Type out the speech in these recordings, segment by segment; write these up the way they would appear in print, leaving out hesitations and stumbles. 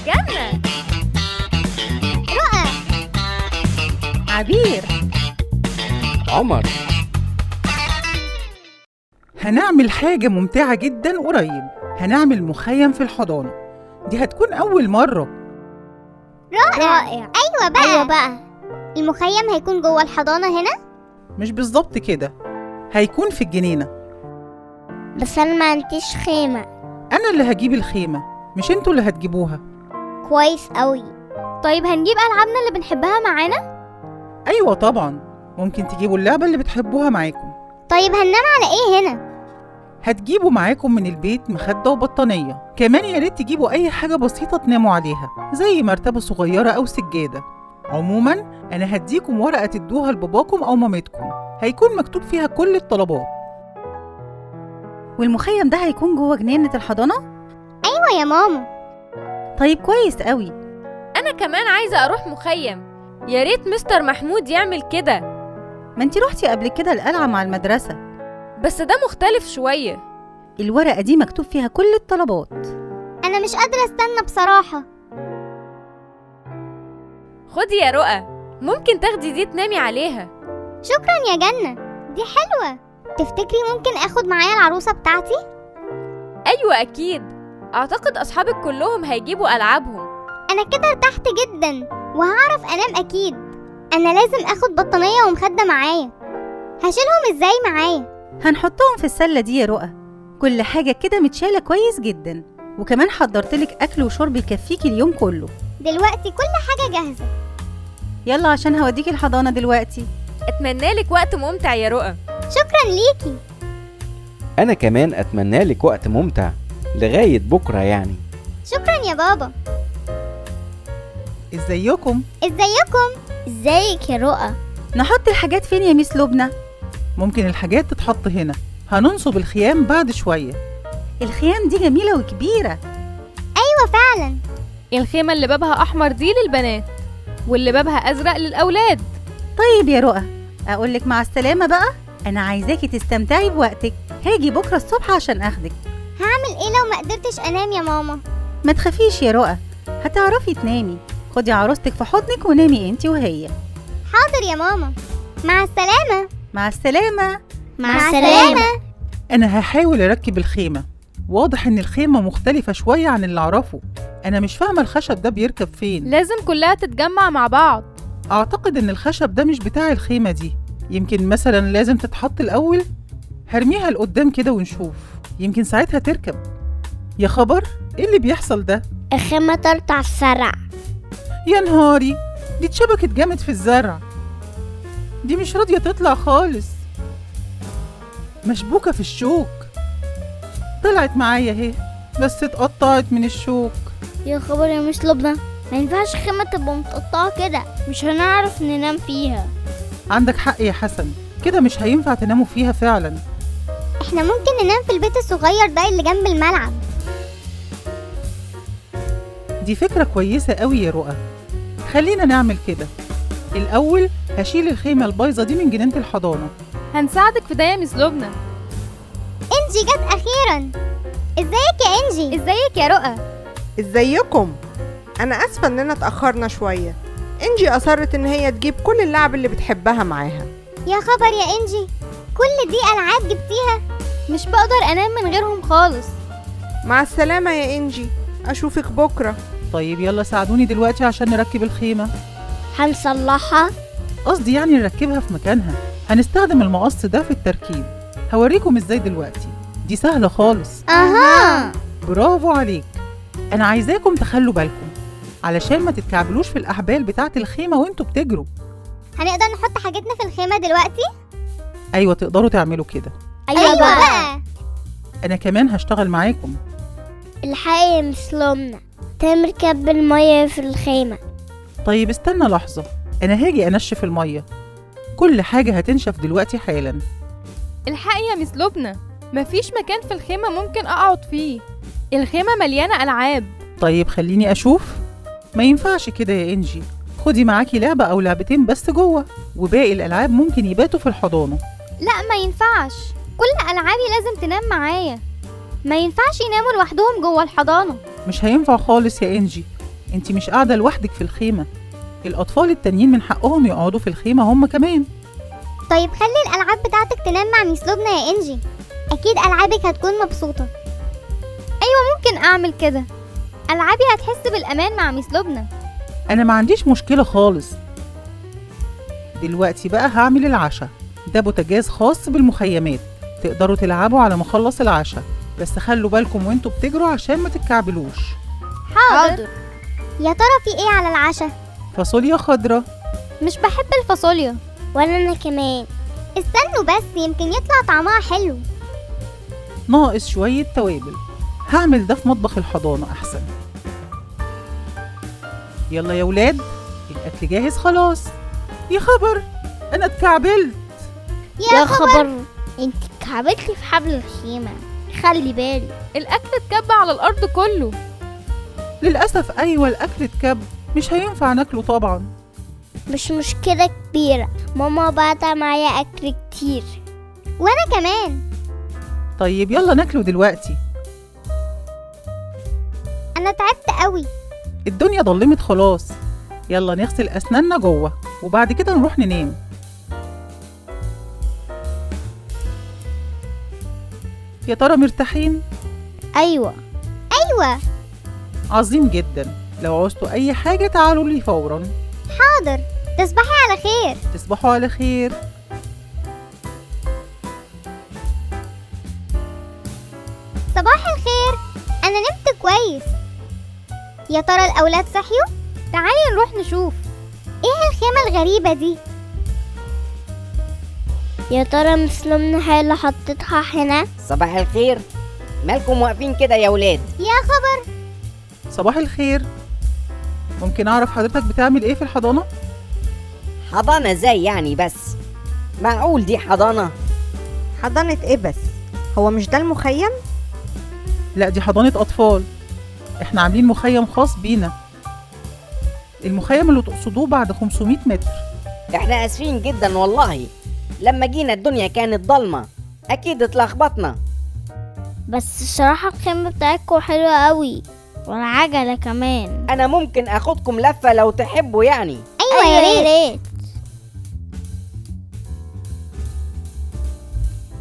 جنة، رؤى، عبير، عمر. هنعمل حاجة ممتعة جدا قريب. هنعمل مخيم في الحضانة. دي هتكون أول مرة. رائع. أيوة بقى المخيم هيكون جوه الحضانة هنا؟ مش بالظبط كده، هيكون في الجنينة. بس أنا ما عنديش خيمة. أنا اللي هجيب الخيمة، مش انتوا اللي هتجيبوها. كويس قوي. طيب هنجيب ألعابنا اللي بنحبها معانا؟ أيوة طبعا، ممكن تجيبوا اللعبة اللي بتحبوها معاكم. طيب هننام على إيه هنا؟ هتجيبوا معاكم من البيت مخدة وبطانية. كمان يا ريت تجيبوا أي حاجة بسيطة تناموا عليها، زي مرتبة صغيرة أو سجادة. عموما أنا هديكم ورقة تدوها لباباكم أو مامتكم، هيكون مكتوب فيها كل الطلبات. والمخيم ده هيكون جوه جنينة الحضانة؟ أيوة يا ماما. طيب كويس قوي. أنا كمان عايزة أروح مخيم، يا ريت مستر محمود يعمل كده. ما انتي روحتي قبل كده القلعة مع المدرسة. بس ده مختلف شوية. الورقة دي مكتوب فيها كل الطلبات. أنا مش قادرة أستنى بصراحة. خدي يا رؤى، ممكن تاخدي دي تنامي عليها. شكرا يا جنة، دي حلوة. تفتكري ممكن أخد معايا العروسة بتاعتي؟ أيوة أكيد، أعتقد أصحابك كلهم هيجيبوا ألعابهم. أنا كده ارتحت جدا وهعرف أنام أكيد. أنا لازم أخد بطانية ومخدة معايا. هشيلهم إزاي معايا؟ هنحطهم في السلة دي يا رؤى. كل حاجة كده متشالة كويس جدا، وكمان حضرتلك أكل وشرب يكفيكي اليوم كله. دلوقتي كل حاجة جاهزة. يلا عشان هوديكي الحضانة دلوقتي. أتمنى لك وقت ممتع يا رؤى. شكرا ليكي. أنا كمان أتمنى لك وقت ممتع لغاية بكرة يعني. شكرا يا بابا. ازيكم؟ ازيك يا رؤى؟ نحط الحاجات فين يا ميس لبنى؟ ممكن الحاجات تتحط هنا. هننصب الخيام بعد شوية. الخيام دي جميلة وكبيرة. أيوة فعلا. الخيمة اللي بابها أحمر دي للبنات، واللي بابها أزرق للأولاد. طيب يا رؤى، أقولك مع السلامة بقى. أنا عايزاكي تستمتعي بوقتك. هاجي بكرة الصبح عشان أخدك. هعمل إيه لو ما قدرتش أنام يا ماما؟ ما تخافيش يا رؤى، هتعرفي تنامي. خدي عروستك في حضنك ونامي انتي وهي. حاضر يا ماما. مع السلامة. مع السلامة. مع السلامة. أنا هحاول أركب الخيمة. واضح إن الخيمة مختلفة شوية عن اللي أعرفه. أنا مش فاهمة الخشب ده بيركب فين. لازم كلها تتجمع مع بعض. أعتقد إن الخشب ده مش بتاع الخيمة دي. يمكن مثلا لازم تتحط الأول. هرميها لقدام كده ونشوف، يمكن ساعتها تركب. يا خبر، إيه اللي بيحصل ده؟ الخيمة ترتع السرع. يا نهاري، دي اتشبكت جامد في الزرع. دي مش راضية تطلع خالص، مشبوكة في الشوك. طلعت معايا اهي، بس اتقطعت من الشوك. يا خبر يا مس لبنى، ما ينفعش خيمة تبقى متقطعة كده، مش هنعرف ننام فيها. عندك حق يا حسن، كده مش هينفع تناموا فيها فعلا. احنا ممكن ننام في البيت الصغير ده اللي جنب الملعب. دي فكرة كويسة قوي يا رؤى، خلينا نعمل كده. الأول هشيل الخيمة البايظة دي من جنينة الحضانة. هنساعدك في ده يا مس لبنى. انجي جت أخيرا. ازيك يا انجي؟ ازيك يا رؤى؟ ازيكم؟ انا اسفه اننا اتاخرنا شويه. انجي اصرت ان هي تجيب كل اللعب اللي بتحبها معاها. يا خبر يا انجي، كل دي ألعاب جبتيها؟ مش بقدر أنام من غيرهم خالص. مع السلامه يا انجي، اشوفك بكره. طيب يلا ساعدوني دلوقتي عشان نركب الخيمة. هنصلحها؟ قصدي يعني نركبها في مكانها. هنستخدم المقص ده في التركيب. هوريكم ازاي دلوقتي، دي سهلة خالص. أها. برافو عليك. أنا عايزاكم تخلوا بالكم علشان ما تتكعبلوش في الأحبال بتاعة الخيمة وانتوا بتجروا. هنقدر نحط حاجتنا في الخيمة دلوقتي؟ أيوة تقدروا تعملوا كده. أيوة بقى. أنا كمان هشتغل معاكم. الحقيقة مس لبنى، تامر كب المية في الخيمة. طيب استنى لحظة، أنا هاجي أنشف المية. كل حاجة هتنشف دلوقتي حالا. الحقي يا مس لبنى، مفيش مكان في الخيمة ممكن أقعد فيه. الخيمة مليانة ألعاب. طيب خليني أشوف. ما ينفعش كده يا إنجي، خدي معاكي لعبة أو لعبتين بس جوه، وباقي الألعاب ممكن يباتوا في الحضانة. لا ما ينفعش، كل ألعابي لازم تنام معايا. ما ينفعش يناموا لوحدهم جوه الحضانة. مش هينفع خالص يا إنجي، انتي مش قاعدة لوحدك في الخيمة، الأطفال التانيين من حقهم يقعدوا في الخيمة هم كمان. طيب خلي الألعاب بتاعتك تنام مع ميس لبنى يا إنجي، أكيد ألعابك هتكون مبسوطة. ممكن أعمل كده، ألعابي هتحس بالأمان مع ميس لبنى. أنا ما عنديش مشكلة خالص. دلوقتي بقى هعمل العشاء، ده بوتاجاز خاص بالمخيمات، تقدروا تلعبوا على ما اخلص العشاء، بس خلوا بالكم وانتوا بتجروا عشان ما تتكعبلوش. حاضر. يا ترى في إيه على العشاء؟ فاصوليا خضرا. مش بحب الفاصوليا. ولا أنا كمان. استنوا بس يمكن يطلع طعمها حلو. ناقص شوية توابل، هعمل ده في مطبخ الحضانة أحسن. يلا يا ولاد، الأكل جاهز خلاص. يا خبر، أنا اتكعبلت. يا خبر، انت اتكعبلتي في حبل الخيمة، خلي بالي. الأكل اتكب على الأرض كله. للأسف أيوة، الأكل اتكب، مش هينفع ناكله طبعا. مش مشكلة كبيرة، ماما بعتها معايا أكل كتير. وأنا كمان. طيب يلا ناكله دلوقتي. أنا تعبت قوي. الدنيا ضلمت خلاص، يلا نغسل أسناننا جوه وبعد كده نروح ننام. يا ترى مرتاحين؟ أيوة. عظيم جدا، لو عوزتوا أي حاجة تعالوا لي فورا. حاضر، تصبحي على خير. تصبحوا على خير. صباح الخير، أنا نمت كويس. يا ترى الأولاد صحيوا؟ تعالي نروح نشوف. إيه الخيمة الغريبة دي؟ يا ترى مس لبنى هي اللي حطتها هنا؟ صباح الخير، مالكم واقفين كده يا ولاد؟ يا خبر. صباح الخير، ممكن أعرف حضرتك بتعمل إيه في الحضانة؟ حضانة ازاي يعني بس؟ معقول دي حضانة؟ حضانة ايه بس؟ هو مش ده المخيم؟ لا، دي حضانة أطفال، إحنا عاملين مخيم خاص بينا. المخيم اللي تقصدوه بعد 500 متر. احنا اسفين جدا والله، لما جينا الدنيا كانت ضلمة، اكيد اتلخبطنا. بس الصراحة الخيمة بتاعتكم حلوة قوي، والعجلة كمان. انا ممكن اخدكم لفة لو تحبوا يعني. أيوة يا ريت.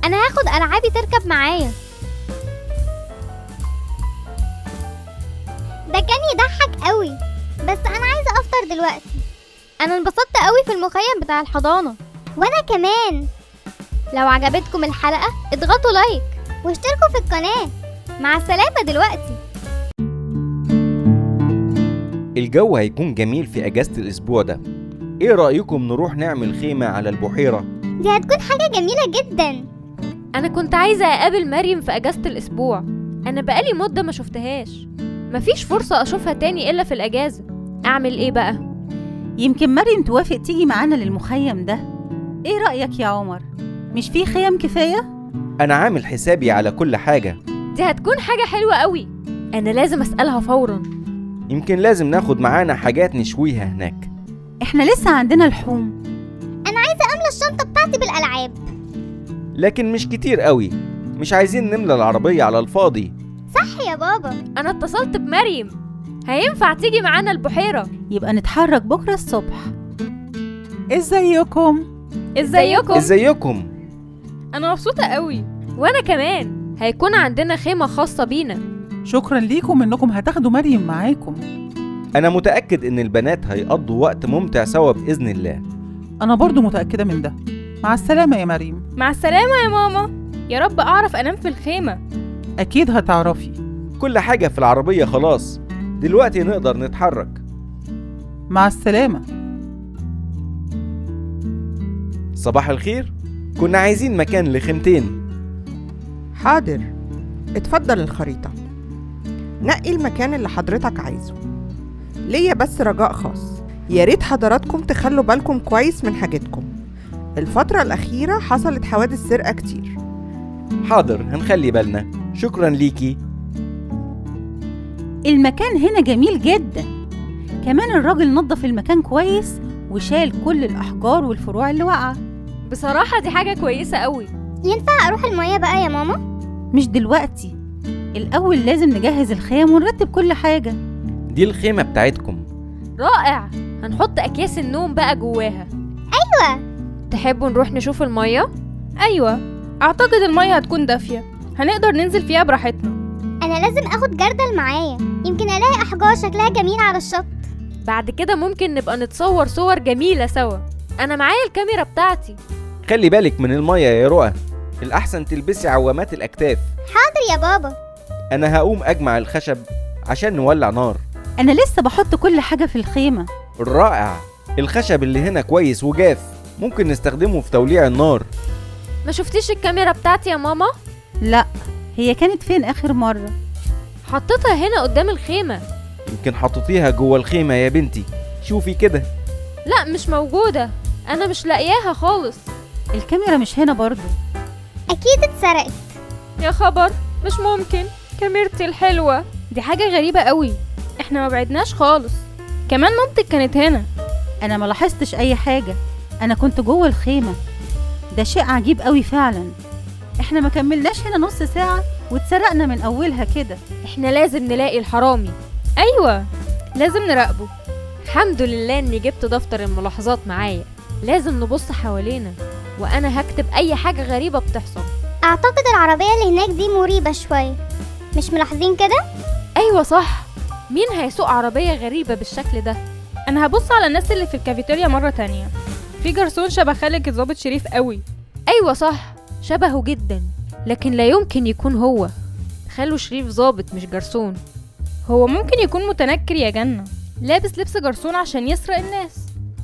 أنا هاخد ألعابي تركب معايا. ده كان يضحك قوي، بس أنا عايزة أفطر دلوقتي. أنا انبسطت قوي في المخيم بتاع الحضانة. وأنا كمان. لو عجبتكم الحلقة اضغطوا لايك واشتركوا في القناة. مع السلامة دلوقتي. الجو هيكون جميل في أجازة الأسبوع ده، إيه رأيكم نروح نعمل خيمة على البحيرة؟ دي هتكون حاجة جميلة جدا. أنا كنت عايزة أقابل مريم في أجازة الأسبوع، أنا بقالي مدة ما شفتهاش، مفيش فرصة أشوفها تاني إلا في الأجازة. أعمل إيه بقى؟ يمكن مريم توافق تيجي معانا للمخيم ده. ايه رأيك يا عمر؟ مش في خيم كفاية؟ أنا عامل حسابي على كل حاجة. دي هتكون حاجة حلوة قوي، أنا لازم أسألها فورا. يمكن لازم ناخد معانا حاجات نشويها هناك. احنا لسه عندنا لحوم. أنا عايزة أملى الشنطة بتاعتي بالألعاب. لكن مش كتير قوي، مش عايزين نملى العربية على الفاضي. صح يا بابا. أنا اتصلت بمريم، هينفع تيجي معانا البحيرة. يبقى نتحرك بكرة الصبح. ازيكم؟ ازيكم؟ أنا مبسوطة قوي، وأنا كمان. هيكون عندنا خيمة خاصة بينا. شكرا ليكم إنكم هتاخدوا مريم معاكم. أنا متأكد إن البنات هيقضوا وقت ممتع سوا بإذن الله. أنا برضو متأكدة من ده. مع السلامة يا مريم. مع السلامة يا ماما، يا رب أعرف أنام في الخيمة. أكيد هتعرفي. كل حاجة في العربية خلاص، دلوقتي نقدر نتحرك. مع السلامة. صباح الخير، كنا عايزين مكان لخيمتين. حاضر، اتفضل الخريطة، نقي المكان اللي حضرتك عايزه. ليا بس رجاء خاص، يا ريت حضراتكم تخلوا بالكم كويس من حاجتكم، الفترة الأخيرة حصلت حوادث سرقة كتير. حاضر، هنخلي بالنا. شكرا ليكي. المكان هنا جميل جدا، كمان الراجل نظف المكان كويس وشال كل الأحجار والفروع اللي واقعة. بصراحة دي حاجة كويسة قوي. ينفع أروح المية بقى يا ماما؟ مش دلوقتي، الأول لازم نجهز الخيم ونرتب كل حاجة. دي الخيمة بتاعتكم. رائع، هنحط أكياس النوم بقى جواها. أيوة. تحبوا نروح نشوف المية؟ أيوة، أعتقد المية هتكون دافية، هنقدر ننزل فيها براحتنا. أنا لازم أخد جردل معايا، يمكن ألاقي أحجار شكلها جميل على الشط. بعد كده ممكن نبقى نتصور صور جميلة سوا. أنا معايا الكاميرا بتاعتي. خلي بالك من المية يا رؤى، الأحسن تلبسي عوامات الأكتاف. حاضر يا بابا. أنا هقوم أجمع الخشب عشان نولع نار. أنا لسه بحط كل حاجة في الخيمة. رائع، الخشب اللي هنا كويس وجاف، ممكن نستخدمه في توليع النار. ما شفتيش الكاميرا بتاعتي يا ماما؟ لا، هي كانت فين آخر مرة؟ حطيتها هنا قدام الخيمة. يمكن حطيتيها جوه الخيمة يا بنتي، شوفي كده. لا مش موجودة، أنا مش لاقياها خالص. الكاميرا مش هنا برضو. أكيد اتسرقت. يا خبر، مش ممكن، كاميرتي الحلوة. دي حاجة غريبة قوي، احنا ما بعدناش خالص، كمان مامتك كانت هنا. أنا ما لاحظتش أي حاجة، أنا كنت جوه الخيمة. ده شيء عجيب قوي فعلا. احنا ما كملناش هنا نص ساعة واتسرقنا من أولها كده. احنا لازم نلاقي الحرامي. أيوة، لازم نراقبه. الحمد لله اني جبت دفتر الملاحظات معايا. لازم نبص حوالينا، وانا هكتب اي حاجة غريبة بتحصل. أعتقد العربية اللي هناك دي مريبة شوية، مش ملاحظين كده؟ ايوه صح، مين هيسوق عربية غريبة بالشكل ده؟ أنا هبص على الناس اللي في الكافيتيريا مرة تانية. في جرسون شبه خالك الضابط شريف قوي. ايوه صح، شبهه جدا، لكن لا يمكن يكون هو. خاله شريف ضابط مش جرسون. هو ممكن يكون متنكر يا جنة، لابس لبس جرسون عشان يسرق الناس،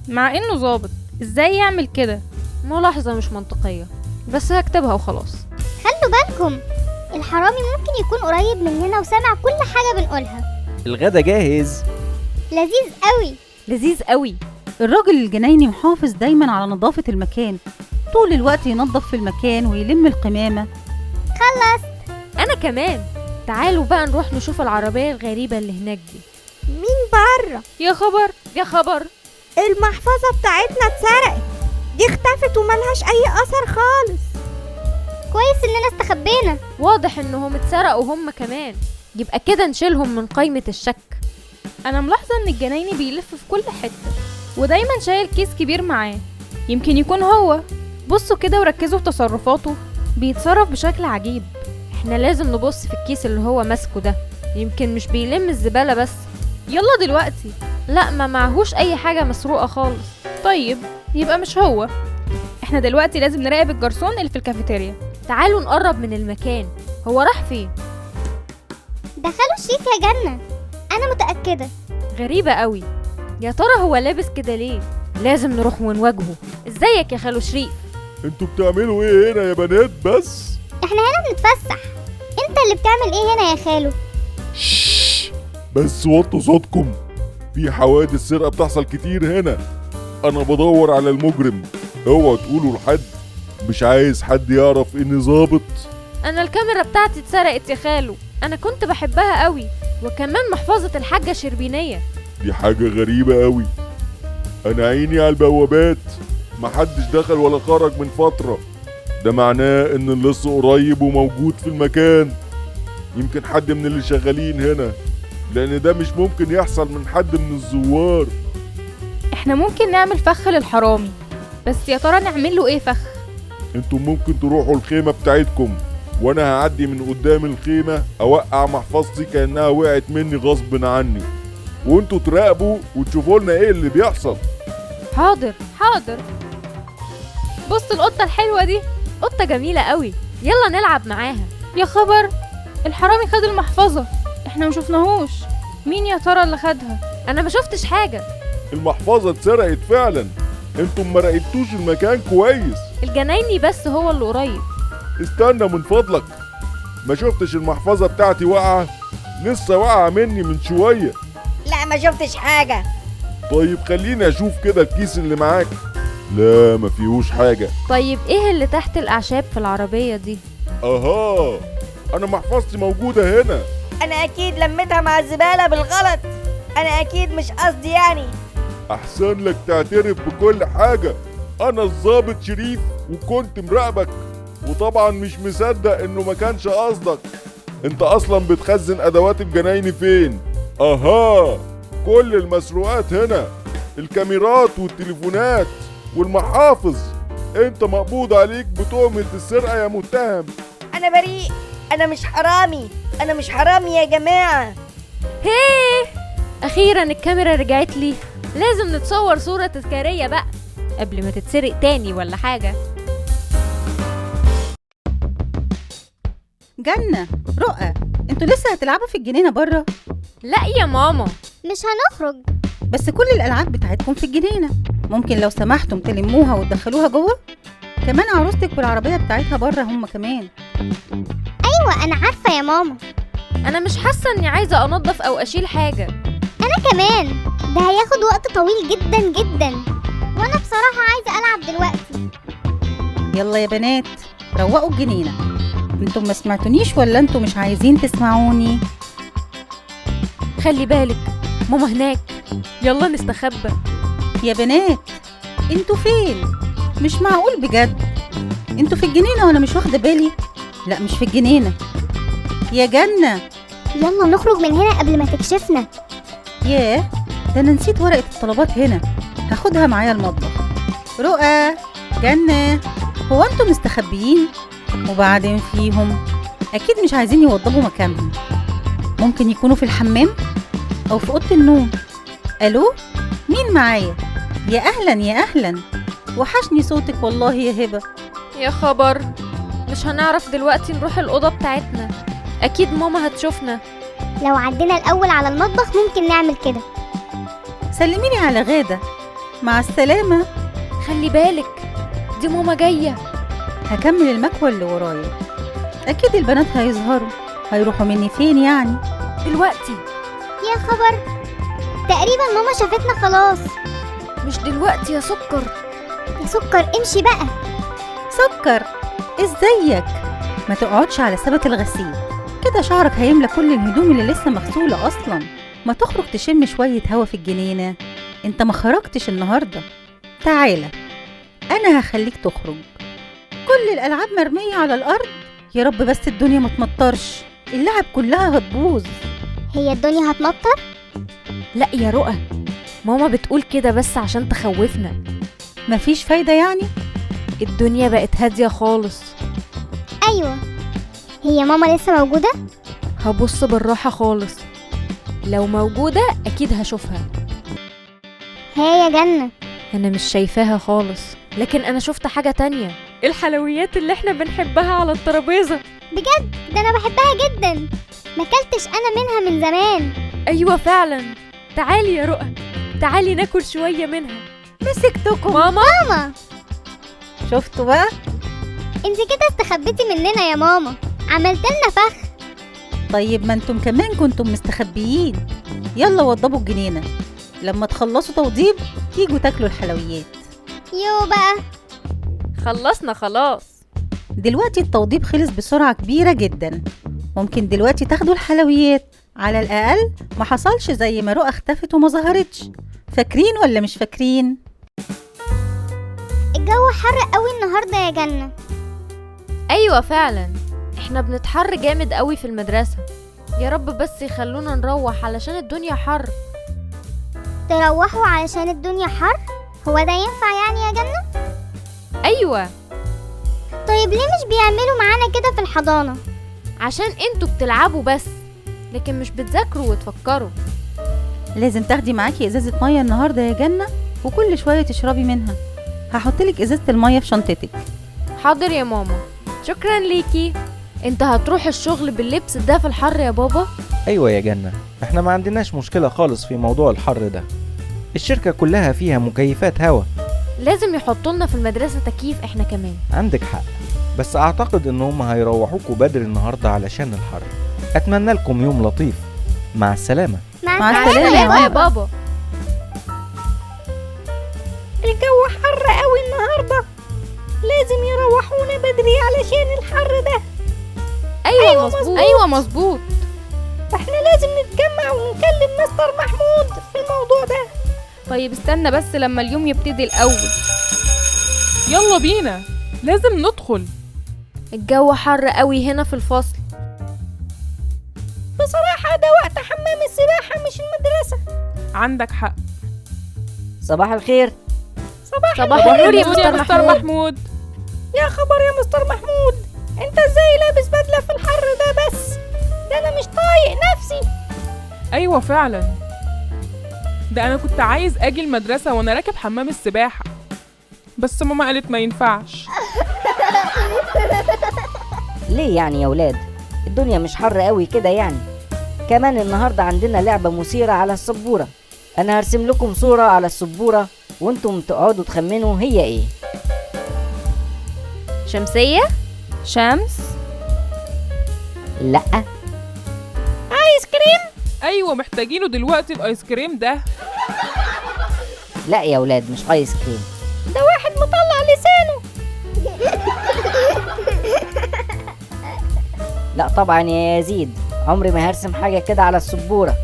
مع إنه ضابط. إزاي يعمل كده؟ ملاحظة مش منطقية، بس هكتبها وخلاص. خلوا بالكم، الحرامي ممكن يكون قريب مننا وسامع كل حاجة بنقولها. الغدا جاهز. لذيذ قوي. لذيذ قوي. الراجل الجنايني محافظ دايما على نظافة المكان، طول الوقت ينظف في المكان ويلم القمامة. خلص. انا كمان. تعالوا بقى نروح نشوف العربية الغريبة اللي هناك دي. مين بره؟ يا خبر يا خبر، المحفظة بتاعتنا اتسرقت، دي اختفت وملهاش أي أثر خالص. كويس إننا استخبينا. واضح انهم اتسرقوا هم كمان. يبقى كده نشيلهم من قائمة الشك. أنا ملاحظة إن الجنايني بيلف في كل حتة، ودايما شايل كيس كبير معاه، يمكن يكون هو. بصوا كده وركزوا في تصرفاته، بيتصرف بشكل عجيب. احنا لازم نبص في الكيس اللي هو ماسكه ده، يمكن مش بيلم الزبالة بس. يلا دلوقتي. لا، ما معهوش اي حاجة مسروقة خالص. طيب يبقى مش هو. احنا دلوقتي لازم نراقب الجرسون اللي في الكافيتيريا. تعالوا نقرب من المكان. هو راح فين؟ دخلوا الشريف يا جنة، أنا متأكدة. غريبة قوي، يا ترى هو لابس كده ليه؟ لازم نروح ونواجهه. ازيك يا خالو شريف؟ انتوا بتعملوا ايه هنا يا بنات بس؟ احنا هنا بنتفسح. انت اللي بتعمل ايه هنا يا خالو؟ شش، بس وطوا صوتكم، في حوادث سرقة بتحصل كتير هنا. انا بدور على المجرم، اوعوا تقولوا لحد، مش عايز حد يعرف اني ظابط. انا الكاميرا بتاعتي اتسرقت يا خالو، انا كنت بحبها قوي، وكمان محفظة الحاجة شربينية. دي حاجة غريبة قوي، انا عيني على البوابات، محدش دخل ولا خرج من فترة. ده معناه ان اللص قريب وموجود في المكان. يمكن حد من اللي شغالين هنا، لان ده مش ممكن يحصل من حد من الزوار. احنا ممكن نعمل فخ للحرامي، بس يا ترى نعمل له ايه فخ؟ انتم ممكن تروحوا الخيمة بتاعتكم، وانا هعدي من قدام الخيمة اوقع محفظتي كأنها وقعت مني غصب عني، وانتوا تراقبوا وتشوفوا لنا ايه اللي بيحصل. حاضر حاضر. بص القطة الحلوة دي، قطة جميلة قوي، يلا نلعب معاها. يا خبر، الحرامي خد المحفظة، احنا مشوفناهوش. مين يا ترى اللي خدها؟ انا ما شفتش حاجة. المحفظة اتسرقت فعلا، انتم ما راقبتوش المكان كويس. الجنايني بس هو اللي قريب. استنى من فضلك، ما شفتش المحفظة بتاعتي واقعة؟ لسه واقعة مني من شوية. لا ما شفتش حاجة. طيب خليني اشوف كده الكيس اللي معاك. لا ما فيهوش حاجة. طيب ايه اللي تحت الاعشاب في العربية دي؟ اها، انا محفظتي موجودة هنا. انا اكيد لميتها مع الزبالة بالغلط، انا اكيد مش قصدي يعني. احسن لك تعترف بكل حاجة، انا الضابط شريف وكنت مراقبك، وطبعا مش مصدق انه ما كانش قصدك. انت اصلا بتخزن ادوات الجناين فين؟ اها، كل المسروقات هنا، الكاميرات والتليفونات والمحافظ. انت مقبوض عليك بتهمة السرقة يا متهم. انا بريء، انا مش حرامي، انا مش حرامي يا جماعة. هيه، اخيرا الكاميرا رجعت لي. لازم نتصور صورة تذكارية بقى قبل ما تتسرق تاني ولا حاجة. جنة، رؤى، انتوا لسه هتلعبوا في الجنينة بره؟ لا يا ماما، مش هنخرج. بس كل الألعاب بتاعتكم في الجنينة، ممكن لو سمحتم تلموها وتدخلوها جوه؟ كمان عروستك والعربية بتاعتها بره هم كمان. ايوه انا عارفة يا ماما. انا مش حاسة اني عايزة انضف او اشيل حاجة. انا كمان، ده هياخد وقت طويل جدا جدا، وانا بصراحة عايزة العب دلوقتي. يلا يا بنات، روقوا الجنينة. انتم ما سمعتونيش ولا انتم مش عايزين تسمعوني؟ خلي بالك ماما هناك، يلا نستخبى. يا بنات، انتوا فين؟ مش معقول بجد. انتوا في الجنينة وانا مش واخدة بالي؟ لا مش في الجنينة. يا جنة، يلا نخرج من هنا قبل ما تكشفنا. ياه، ده انا نسيت ورقة الطلبات هنا، هاخدها معايا المطبخ. رؤى، جنة، هو انتوا مستخبيين؟ وبعدين فيهم اكيد مش عايزين يوضبوا مكانهم. ممكن يكونوا في الحمام او في اوضه النوم. الو، مين معايا؟ يا اهلا يا اهلا، وحشني صوتك والله يا هبه. يا خبر، مش هنعرف دلوقتي نروح الأوضة بتاعتنا، أكيد ماما هتشوفنا. لو عدينا الأول على المطبخ ممكن نعمل كده. سلميني على غادة، مع السلامة. خلي بالك دي ماما جاية. هكمل المكوى اللي ورايا، أكيد البنات هيظهروا، هيروحوا مني فين يعني؟ دلوقتي. يا خبر، تقريبا ماما شافتنا خلاص. مش دلوقتي يا سكر. يا سكر امشي بقى. سكر، ازيك؟ ما تقعدش على ثبت الغسيل كده، شعرك هيملى كل الهدوم اللي لسه مغسولة أصلا. ما تخرج تشم شوية هوا في الجنينة، انت ما خرجتش النهاردة. تعالى، أنا هخليك تخرج. كل الألعاب مرمية على الأرض، يا رب بس الدنيا ما تمطرش، اللعب كلها هتبوظ. هي الدنيا هتمطر؟ لا يا رؤى، ماما بتقول كده بس عشان تخوفنا. مفيش فايدة يعني؟ الدنيا بقت هادية خالص. أيوة، هي ماما لسه موجودة؟ هبص بالراحة خالص، لو موجودة أكيد هشوفها. هي يا جنة، أنا مش شايفاها خالص، لكن أنا شفت حاجة تانية، الحلويات اللي احنا بنحبها على الترابيزة. بجد؟ ده أنا بحبها جدا، ما كلتش أنا منها من زمان. أيوة فعلا، تعالي يا رؤى، تعالي ناكل شوية منها. مسكتكم. ماما شفتوا بقى؟ انت كده استخبيتي مننا يا ماما، عملتلنا فخ. طيب ما انتم كمان كنتم مستخبيين. يلا وضبوا الجنينة، لما تخلصوا توضيب تيجوا تاكلوا الحلويات. يو بقى، خلصنا خلاص. دلوقتي التوضيب خلص بسرعة كبيرة جدا، ممكن دلوقتي تاخدوا الحلويات. على الأقل ما حصلش زي ما رؤى اختفت وما ظهرتش. فاكرين ولا مش فاكرين؟ الجو حر قوي النهاردة يا جنة. أيوة فعلا، احنا بنتحر جامد قوي في المدرسة. يا رب بس يخلونا نروح علشان الدنيا حر. تروحوا علشان الدنيا حر؟ هو ده ينفع يعني يا جنة؟ أيوة. طيب ليه مش بيعملوا معانا كده في الحضانة؟ عشان انتوا بتلعبوا بس، لكن مش بتذاكروا وتفكروا. لازم تاخدي معاكي ازازة مية النهاردة يا جنة، وكل شوية تشربي منها. هحطلك ازازة المية في شنطتك. حاضر يا ماما، شكرا ليكي. انت هتروح الشغل باللبس ده في الحر يا بابا؟ ايوه يا جنة، احنا ما عندناش مشكلة خالص في موضوع الحر ده، الشركة كلها فيها مكيفات هوا. لازم يحطولنا في المدرسة تكييف احنا كمان. عندك حق، بس اعتقد ان هم هيروحوكوا بدري النهاردة علشان الحر. اتمنى لكم يوم لطيف، مع السلامة. مع السلامة يا بابا. الجو حر قوي النهاردة، لازم يروحونا بدري علشان الحر ده. ايوه مظبوط. ايوه مظبوط. احنا لازم نتجمع ونكلم مستر محمود في الموضوع ده. طيب استنى بس لما اليوم يبتدي الأول. يلا بينا، لازم ندخل. الجو حر قوي هنا في الفصل. بصراحة ده وقت حمام السباحة مش عندك حق. صباح الخير. صباح النور يا مستر محمود. محمود. يا خبر يا مستر محمود، انت ازاي لابس بدلة في الحر ده بس؟ ده انا مش طايق نفسي. ايوه فعلا، ده انا كنت عايز اجي المدرسة وانا راكب حمام السباحة، بس ماما قالت ما ينفعش. ليه يعني يا ولاد؟ الدنيا مش حر قوي كده يعني. كمان النهاردة عندنا لعبة مثيرة على السبورة. انا هرسم لكم صورة على السبورة وانتم تقعدوا تخمنوا هي ايه. شمسية؟ شمس؟ لا. ايس كريم؟ ايوه محتاجينه دلوقتي الايس كريم ده. لا يا ولاد، مش ايس كريم. ده واحد مطلع لسانه. لا طبعا يا يزيد، عمري ما هرسم حاجة كده على السبورة.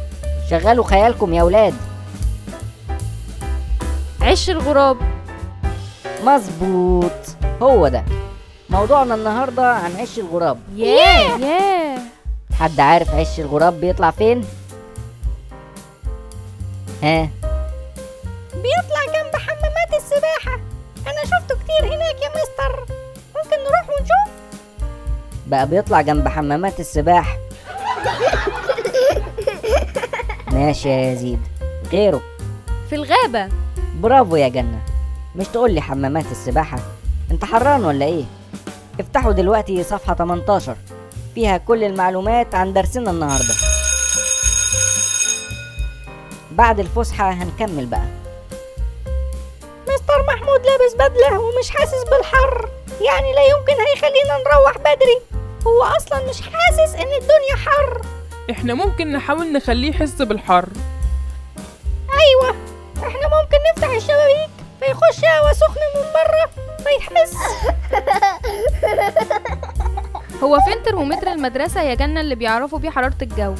شغلوا خيالكم يا ولاد. عش الغراب. مظبوط، هو ده موضوعنا النهاردة، عن عش الغراب. ياه. حد عارف عش الغراب بيطلع فين؟ ها؟ بيطلع جنب حمامات السباحة. انا شفته كتير هناك يا مستر، ممكن نروح ونشوف؟ بقى بيطلع جنب حمامات السباحة. ماشي يا يزيد، غيره. في الغابة. برافو يا جنة، مش تقولي حمامات السباحة؟ انت حران ولا ايه؟ افتحوا دلوقتي صفحة 18 فيها كل المعلومات عن درسنا النهاردة. بعد الفسحة هنكمل بقى. مستر محمود لابس بدلة ومش حاسس بالحر، يعني لا يمكن هيخلينا نروح بدري. هو اصلا مش حاسس ان الدنيا حر. احنا ممكن نحاول نخليه يحس بالحر. ايوه، احنا ممكن نفتح الشبابيك فيخش هوا سخن من بره فيحس. هو فين ترمومتر المدرسة يا جنة اللي بيعرفوا بيه حرارة الجو؟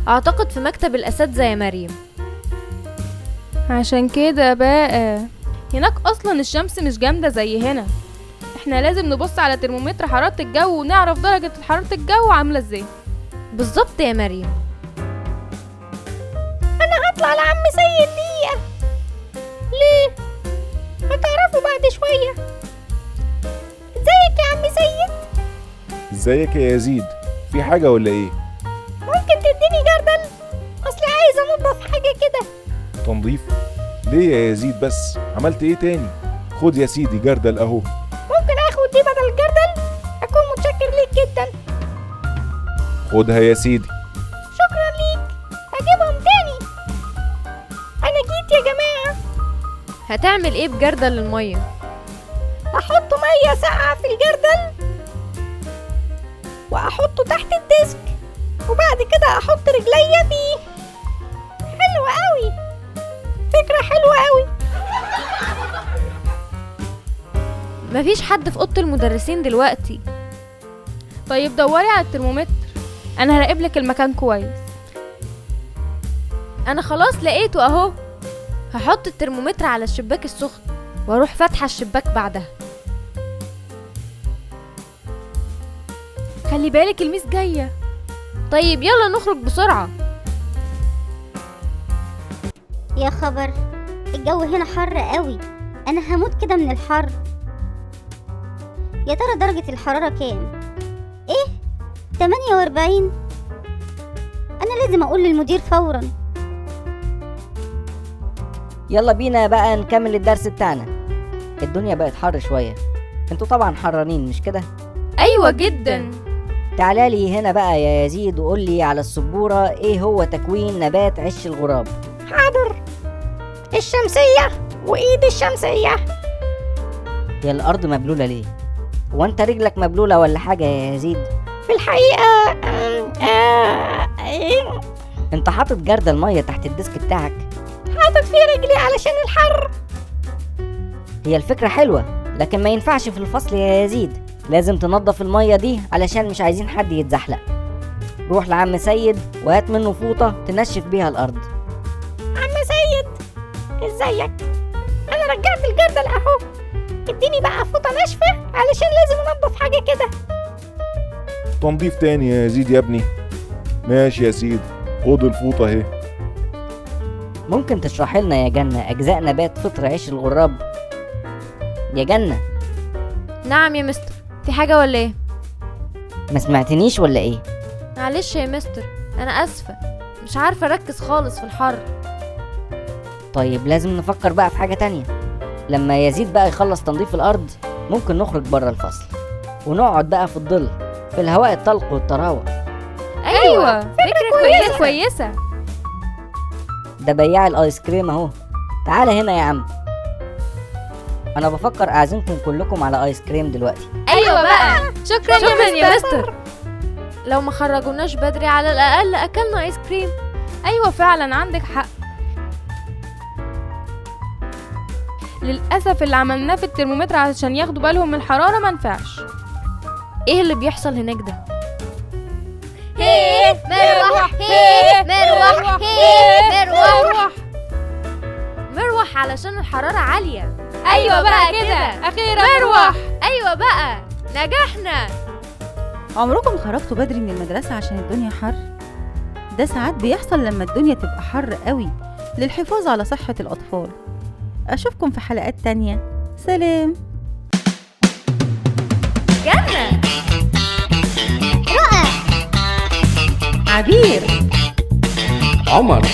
اعتقد في مكتب الاساتذة يا مريم. عشان كده بقى هناك اصلا الشمس مش جامدة زي هنا. احنا لازم نبص على ترمومتر حرارة الجو ونعرف درجة حرارة الجو عاملة ازاي. بالظبط يا مريم. انا هطلع لعم سيد دقيقة. ليه؟ هتعرفوا بعد شوية. ازيك يا عم سيد؟ ازيك يا يزيد، في حاجة ولا ايه؟ ممكن تديني جردل؟ اصلي عايزة انضف حاجة كده. تنظيف؟ ليه يا يزيد بس؟ عملت ايه تاني؟ خد يا سيدي جردل اهو. ممكن اخد دي بدل الجردل؟ اكون متشكر ليك جدا. خدها يا سيدي. شكرا ليك، هجيبهم تاني. انا جيت يا جماعة. هتعمل ايه بجردل المية؟ احط مية ساقعة في الجردل واحطه تحت الديسك، وبعد كده احط رجليا فيه. حلوة قوي، فكرة حلوة قوي. مفيش حد في اوضه المدرسين دلوقتي. طيب دوري على الترمومتر، انا هراقب لك المكان كويس. انا خلاص لقيته اهو. هحط الترمومتر على الشباك السخن واروح فاتحه الشباك بعدها. خلي بالك الميس جاية. طيب يلا نخرج بسرعة. يا خبر، الجو هنا حر قوي، انا هموت كده من الحر. يا ترى درجة الحرارة كام؟ ايه؟ 48؟ انا لازم اقول للمدير فورا. يلا بينا بقى نكمل الدرس بتاعنا. الدنيا بقت حر شوية، انتوا طبعا حرانين مش كده؟ ايوه جدا. تعالى لي هنا بقى يا يزيد وقول لي على السبورة ايه هو تكوين نبات عش الغراب. حاضر. الشمسية وايد الشمسية. هي الارض مبلولة ليه؟ وانت رجلك مبلولة ولا حاجة يا يزيد؟ في الحقيقة انت حاطط جردل مية تحت الديسك بتاعك. حاطط فيه رجلي علشان الحر. هي الفكرة حلوة، لكن ما ينفعش في الفصل يا يزيد. لازم تنظف المية دي علشان مش عايزين حد يتزحلق. روح لعم سيد وهات منه فوطة تنشف بيها الأرض. عم سيد، ازيك؟ أنا رجعت الجردل أهو، اديني بقى فوطة ناشفة علشان لازم أنضف حاجة كده. تنظيف تاني يا يزيد يا ابني؟ ماشي يا سيدي، خد الفوطة اهي. ممكن تشرحي لنا يا جنة أجزاء نبات فطر عيش الغراب؟ يا جنة. نعم يا مستر، في حاجة ولا ايه؟ ما سمعتنيش ولا ايه؟ معلش يا مستر، انا اسفة، مش عارفة اركز خالص في الحر. طيب لازم نفكر بقى في حاجة تانية. لما يزيد بقى يخلص تنظيف الأرض ممكن نخرج بره الفصل ونقعد بقى في الظل في الهواء الطلق والطراوة. ايوه، فكرة كويسة. ده بياع الآيس كريم اهو، تعالى هنا يا عم. أنا بفكر أعزمكم كلكم على آيس كريم دلوقتي. ايوه بقى، شكرا يا مستر. لو ما خرجوناش بدري على الاقل اكلنا ايس كريم. ايوه فعلا عندك حق. للاسف اللي عملناه في الترمومتر علشان ياخدوا بالهم من الحراره ما نفعش. ايه اللي بيحصل هناك ده؟ مروح علشان الحرارة عالية. ايوه بقى كده، اخيرا مروح. ايوه بقى، نجحنا. عمركم خرجتوا بدري من المدرسة عشان الدنيا حر؟ ده ساعات بيحصل لما الدنيا تبقى حر قوي للحفاظ على صحة الأطفال. أشوفكم في حلقات تانية. سلام. جنة، رؤى، عبير، عمر.